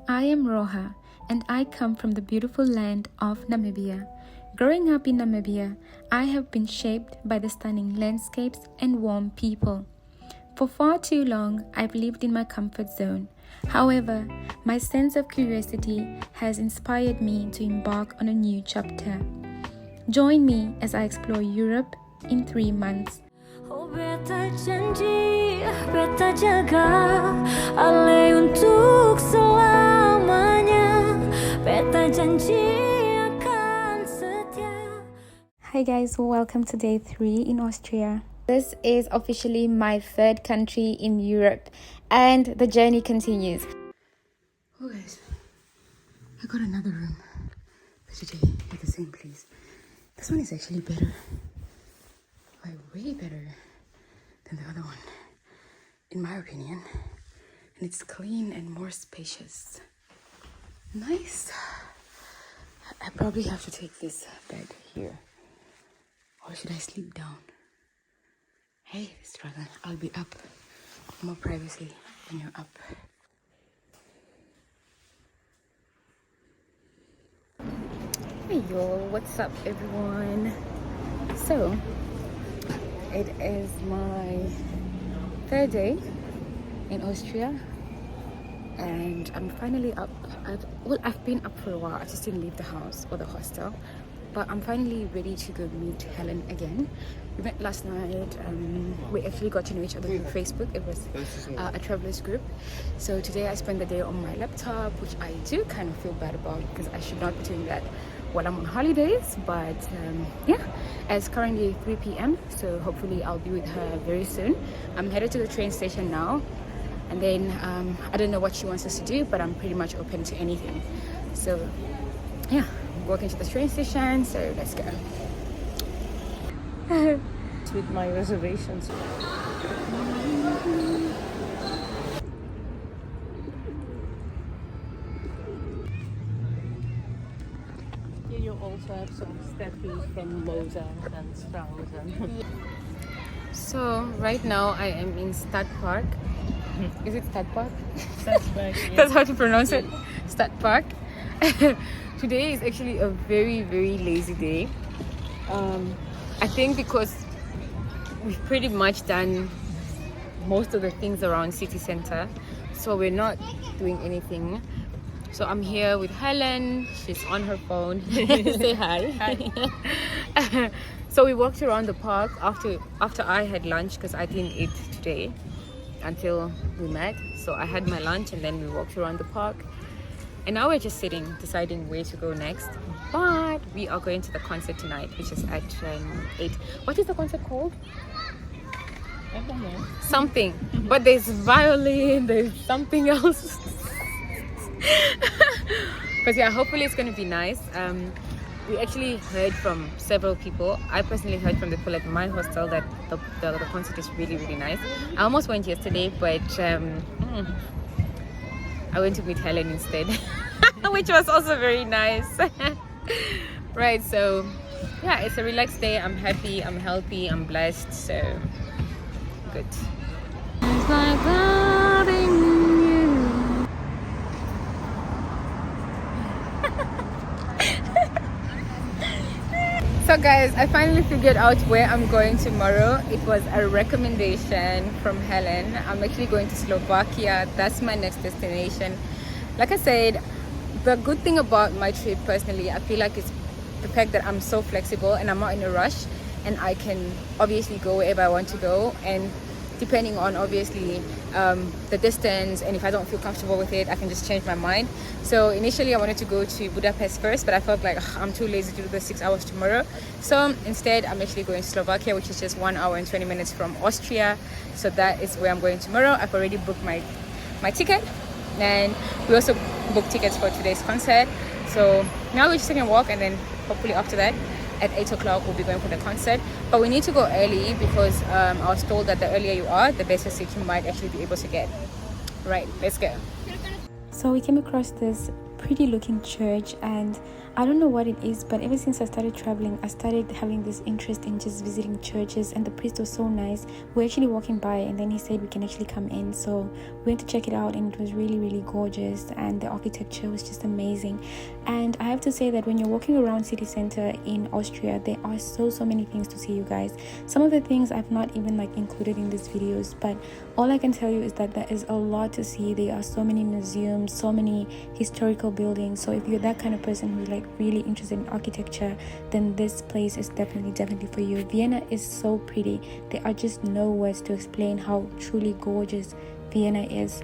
I am Rauha, and I come from the beautiful land of Namibia. Growing up in Namibia, I have been shaped by the stunning landscapes and warm people. For far too long, I've lived in my comfort zone. However, my sense of curiosity has inspired me to embark on a new chapter. Join me as I explore Europe in 3 months. Oh, beta janji, beta jaga, alay untuk selamanya. Beta janji akan setia. Hi guys, welcome to day 3 in Austria. This is officially my 3rd country in Europe, and the journey continues. Oh guys, I got another room for today at the same place. This one is actually better, like way better than the other one, in my opinion. And it's clean and more spacious. Nice. I probably have to take this bed here, or should I sleep down? Hey, struggle. I'll be up. More privacy when you're up. Hey yo, what's up everyone? So, it is my 3rd day in Austria, and I'm finally up. I've been up for a while. I just didn't leave the house or the hostel, but I'm finally ready to go meet Helen again. We met last night. We actually got to know each other through Facebook. It was a travelers group. So today I spent the day on my laptop, which I do kind of feel bad about because I should not be doing that while I'm on holidays. But yeah, it's currently 3 p.m. so hopefully I'll be with her very soon. I'm headed to the train station now, and then I don't know what she wants us to do, but I'm pretty much open to anything. So yeah, walking to the train station, so let's go. With my reservations. Here you also have some statues from Mozart and Strauss. So right now I am in Stad Park. Is it Stad Park? That's right. Yeah. That's how to pronounce it. Stad Park. Today is actually a very, very lazy day. I think because we've pretty much done most of the things around city center, so we're not doing anything. So I'm here with Helen. She's on her phone. Say hi. Hi. So we walked around the park after I had lunch, because I didn't eat today until we met. So I had my lunch and then we walked around the park. And now we're just sitting, deciding where to go next. But we are going to the concert tonight, which is at 8. What is the concert called? I don't know. Something. But there's violin, there's something else. But yeah, hopefully it's going to be nice. We actually heard from several people. I personally heard from the people at my hostel that the concert is really, really nice. I almost went yesterday, but I went to meet Helen instead, which was also very nice. Right, so yeah, it's a relaxed day. I'm happy, I'm healthy, I'm blessed, so good. It's like loving you. So guys, I finally figured out where I'm going tomorrow. It was a recommendation from Helen. I'm actually going to Slovakia. That's my next destination. Like I said, the good thing about my trip personally, I feel like it's the fact that I'm so flexible and I'm not in a rush, and I can obviously go wherever I want to go, and depending on obviously the distance, and if I don't feel comfortable with it, I can just change my mind. So initially I wanted to go to Budapest first, but I felt like I'm too lazy to do the 6 hours tomorrow. So instead I'm actually going to Slovakia, which is just 1 hour and 20 minutes from Austria. So that is where I'm going tomorrow. I've already booked my ticket, and we also booked tickets for today's concert. So now we're just taking a walk, and then hopefully after that at 8 o'clock we'll be going for the concert. But we need to go early because I was told that the earlier you are, the better seat you might actually be able to get. Right, let's go. So we came across this pretty looking church, and I don't know what it is, but ever since I started traveling, I started having this interest in just visiting churches, and the priest was so nice. We were actually walking by and then he said we can actually come in, so we went to check it out, and it was really, really gorgeous, and the architecture was just amazing. And I have to say that when you're walking around city center in Austria, there are so many things to see, you guys. Some of the things I've not even included in these videos, but all I can tell you is that there is a lot to see. There are so many museums, so many historical buildings. So if you're that kind of person who's really interested in architecture, then this place is definitely for you. Vienna is so pretty. There are just no words to explain how truly gorgeous Vienna is.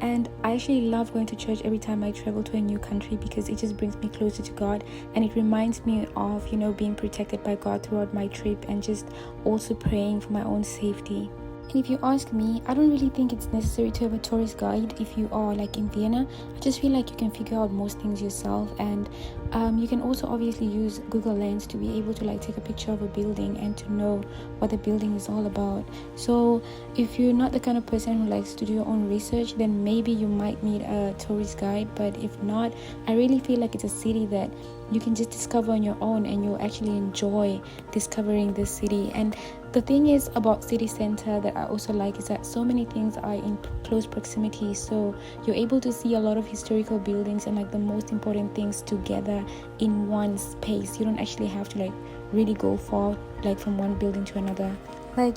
And I actually love going to church every time I travel to a new country, because it just brings me closer to God, and it reminds me of being protected by God throughout my trip, and just also praying for my own safety. And if you ask me, I don't really think it's necessary to have a tourist guide if you are in Vienna. I just feel like you can figure out most things yourself, and you can also obviously use Google Lens to be able to take a picture of a building and to know what the building is all about. So if you're not the kind of person who likes to do your own research, then maybe you might need a tourist guide. But if not, I really feel like it's a city that you can just discover on your own, and you'll actually enjoy discovering this city. And the thing is about city center that I also like is that so many things are in close proximity, so you're able to see a lot of historical buildings and the most important things together in one space. You don't actually have to really go far from one building to another.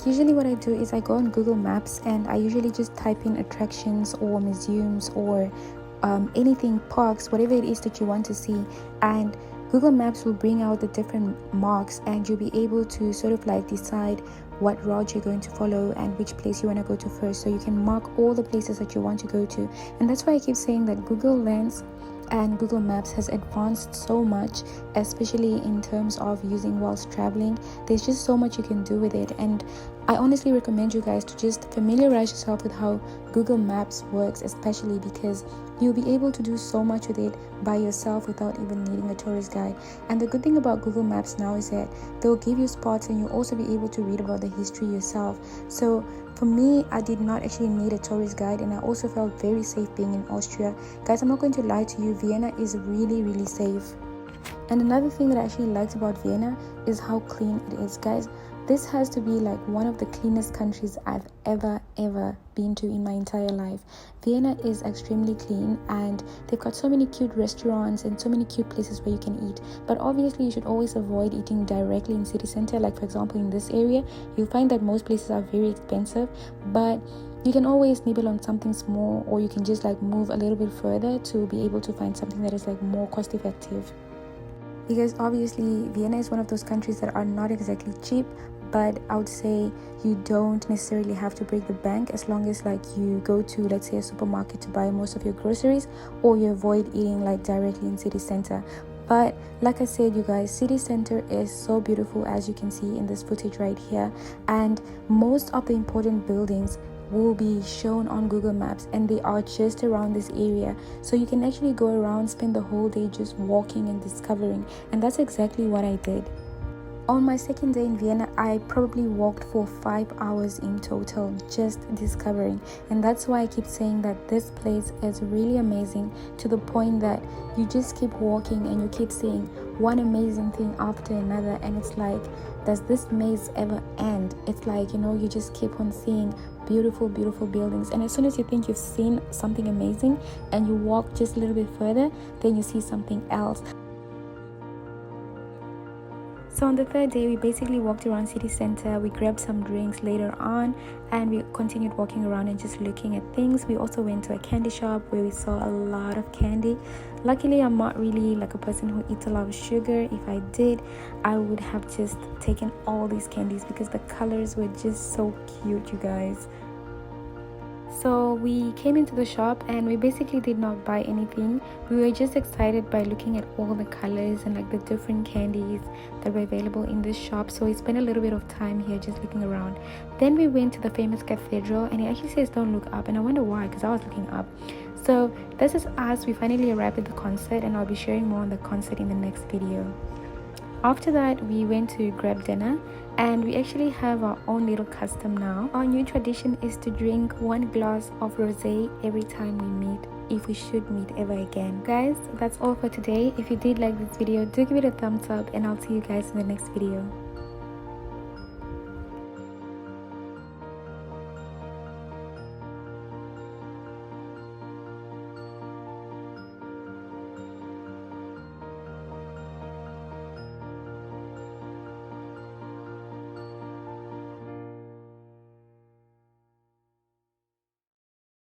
Usually what I do is I go on Google Maps, and I usually just type in attractions or museums or anything, parks, whatever it is that you want to see, and Google Maps will bring out the different marks, and you'll be able to sort of decide what route you're going to follow and which place you want to go to first, so you can mark all the places that you want to go to. And that's why I keep saying that Google Lens and Google Maps has advanced so much, especially in terms of using whilst traveling. There's just so much you can do with it, and I honestly recommend you guys to just familiarize yourself with how Google Maps works, especially because you'll be able to do so much with it by yourself without even needing a tourist guide. And the good thing about Google Maps now is that they'll give you spots, and you'll also be able to read about the history yourself. So for me, I did not actually need a tourist guide, and I also felt very safe being in Austria. Guys, I'm not going to lie to you, Vienna is really safe. And another thing that I actually liked about Vienna is how clean it is. Guys, this has to be one of the cleanest countries I've ever been to in my entire life. Vienna is extremely clean, and they've got so many cute restaurants and so many cute places where you can eat. But obviously you should always avoid eating directly in city center. For example, in this area, you'll find that most places are very expensive, but you can always nibble on something small, or you can just move a little bit further to be able to find something that is more cost effective. Because obviously Vienna is one of those countries that are not exactly cheap, but I would say you don't necessarily have to break the bank as long as you go to, let's say, a supermarket to buy most of your groceries, or you avoid eating directly in city center. But like I said, you guys, city center is so beautiful, as you can see in this footage right here, and most of the important buildings will be shown on Google Maps, and they are just around this area, so you can actually go around, spend the whole day just walking and discovering. And that's exactly what I did. On my second day in Vienna, I probably walked for 5 hours in total, just discovering. And that's why I keep saying that this place is really amazing, to the point that you just keep walking and you keep seeing one amazing thing after another, and it's does this maze ever end? It's you just keep on seeing beautiful buildings, and as soon as you think you've seen something amazing and you walk just a little bit further, then you see something else. So on the third day, we basically walked around city center, we grabbed some drinks later on, and we continued walking around and just looking at things. We also went to a candy shop where we saw a lot of candy. Luckily, I'm not really a person who eats a lot of sugar. If I did, I would have just taken all these candies because the colors were just so cute, you guys. So we came into the shop and we basically did not buy anything. We were just excited by looking at all the colors and the different candies that were available in this shop. So we spent a little bit of time here just looking around. Then we went to the famous cathedral, and it actually says don't look up, and I wonder why, because I was looking up. So this is us. We finally arrived at the concert, and I'll be sharing more on the concert in the next video. After that, we went to grab dinner, and we actually have our own little custom now. Our new tradition is to drink 1 glass of rosé every time we meet if we should meet ever again. Guys, that's all for today. If you did like this video, do give it a thumbs up and I'll see you guys in the next video.